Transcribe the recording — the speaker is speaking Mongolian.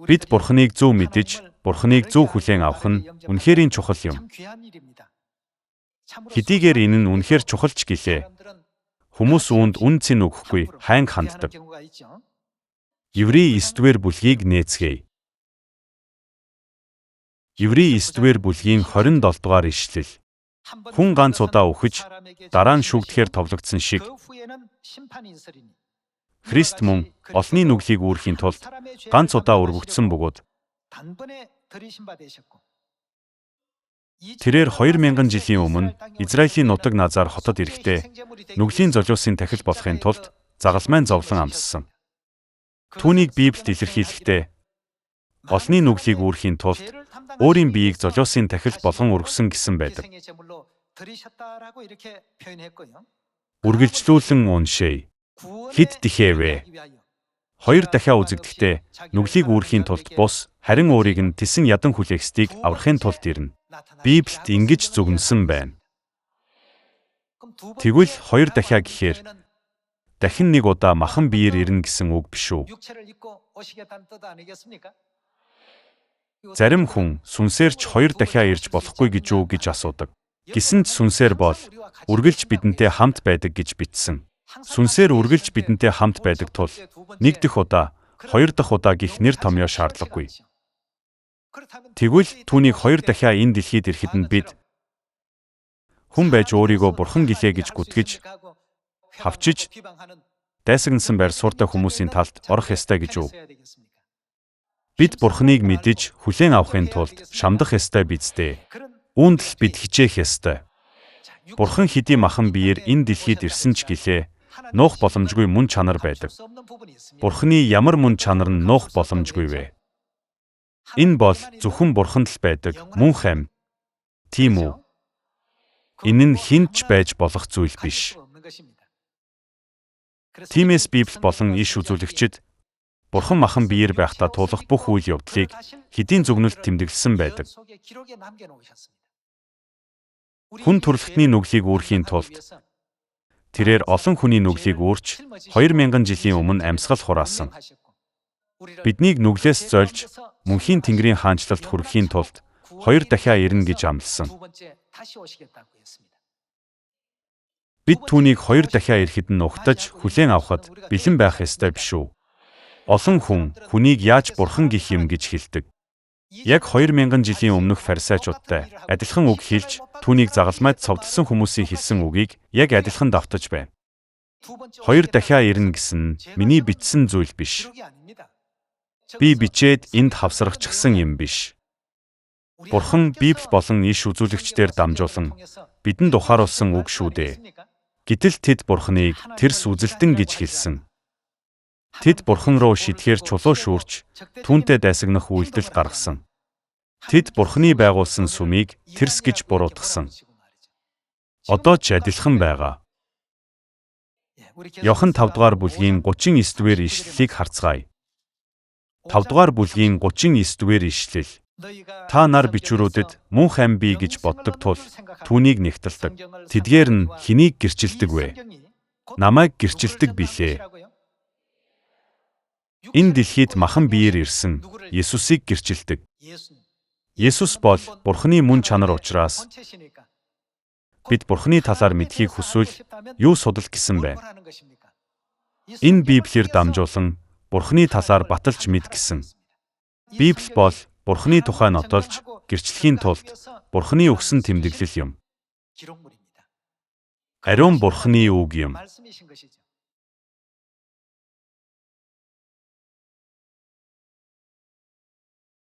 Бид Бурхныг зөв мэдэж, Бурхныг зөв хүлээн авах нь үнэхээр чухал юм. Хэдийгээр энэ нь үнэхээр чухал ч гэлээ. Хүмүүс үүнд үн цэн өгөхгүй ханг ханддаг. Еврей 9-р бүлгийг нээцгээе. Еврей 9-р бүлгийн 27 дугаар ишлэл. Хүн ганц удаа үхэж, дараа нь шүгдэхээр товлогдсон шиг Христ мөн олонний нүглийг үүрхийн тулд ганц удаа өргөгдсөн бөгөөд тэрээр 2000 жилийн өмнө Израилийн нутаг Назар хотод ирэхдээ нүглийн золиосын тахил болохын тулд загалмайн зовлон амссан. Түүнийг Библиэд илэрхийлэхдээ олонний нүглийг үүрхийн тулд өөрийн биеийг золиосын тахил болгон өргөсөн гэсэн байдаг. Үргэлжлүүлэн уншъя. Хэд тэхээвэ? 2 дахиад үзэгдэхдээ нүглийг үүрхийн тулд бус, харин өөрийг нь тесэн ядан хүлээхстийг аврахын тулд ирнэ. Библиэд ингэж зөвгнсөн байна. Тэгвэл 2 дахиад гэхээр дахин нэг удаа махан биеэр ирнэ гэсэн үг биш үү? Зарим хүн сүнсээр ч 2 дахиад ирж болохгүй гэж үү гэж асуудаг. Гэсэн ч сүнсээр бол үргэлж бидэнтэй хамт байдаг гэж бичсэн. Сүнсээр үргэлж бидэнтэй хамт байдаг тул 1 дахь удаа, 2 дахь удаа гэх нэр томьёо шаардлагагүй. Тэгвэл түүнийг 2 дахиад энэ дэлхийд ирэхэд нь бид хүн байж өөрийгөө бурхан гэлээ гэж гүтгэж, хавчиж, дайсагнасан байр суурьтай хүмүүсийн талд орох ёстой гэж үү? Бид бурханыг мэдэж, хүлээн авахын тулд шамдах ёстой биз дээ. Үүнд л бид хичээх ёстой. Бурхан хэдий махан биеэр энэ дэлхийд ирсэн ч гэлээ, нуух боломжгүй мөн чанар байдаг. Бурханы ямар мөн чанар нь нуух боломжгүй вэ? Энэ бол зөвхөн Бурханд л байдаг мөнх амьд. Тийм үү? Энэ нь хэн ч байж болох зүйл биш. Тиймээс Библи болон иш үзүүлэгчид Бурхан махан биеэр байхдаа туулах бүх үйл явдлыг хэдийн зүгнэлт тэмдэглэсэн байдаг. Хүн төрөлхтний нүглийг үүрхийн тулд тэрээр олон хүний нүглийг үүрч 2000 жилийн өмнө амьсгал хураасан. Биднийг нүглээс зольж мөнхийн Тэнгэрийн хаанчлалд хүрэхийн тулд 2 дахиад ирнэ гэж амласан. Бид түүнийг 2 дахиад ирэхэд нь угтаж хүлээн авахд бэлэн байх ёстой биш үү? Олон хүн хүнийг яаж бурхан гэх юм гэж хэлдэг. Яг 2000 жилийн өмнөх фарисеучудтай адилхан үг хэлж, түүнийг загалмайд цовдлсон хүмүүсийн хэлсэн үгийг яг адилхан давтаж байна. 2 дахиад ирнэ гэсэн нь миний бичсэн зүйл биш. Би бичээд энд хавсрагчихсан юм биш. Бурхан Библи болон иш үзүүлэгчдээр дамжуулан бидэнд ухааруулсан үг шүү дээ. Гэтэл тэд Бурханыг тэрс үзэлтэн гэж хэлсэн. Тэд Бурхан руу шидэхээр чулуу шүүрч, түүнтэй дайсагнах үйлдэл гаргасан. Тэд Бурханы байгуулсан сүмийг тэрс гэж буруутгасан. Одоо ч адилхан байгаа. Иохан 5 дугаар бүлгийн 39-р ишлэлийг харцгаая. 5 дугаар бүлгийн 39-р ишлэл. Та нар бичвэрүүдэд мөнх ам бий гэж боддог тул түүнийг нэгтэлдэг. Тэдгээр нь хэнийг гэрчилдэг вэ? Намайг гэрчилдэг билээ. Энэ дэлхийд махан биеэр ирсэн Есүсийг гэрчилдэг. Есүс бол Бурханы мөн чанар учраас бид Бурханы талаар мэдхийг хүсвэл юу судал гэсэн байна? Энэ Библиэр дамжуулан Бурханы талаар баталж мэд гэсэн. Библи бол Бурханы тухай нотолж гэрчлэхийн тулд Бурханы өгсөн тэмдэглэл юм. Ариун Бурханы үг юм.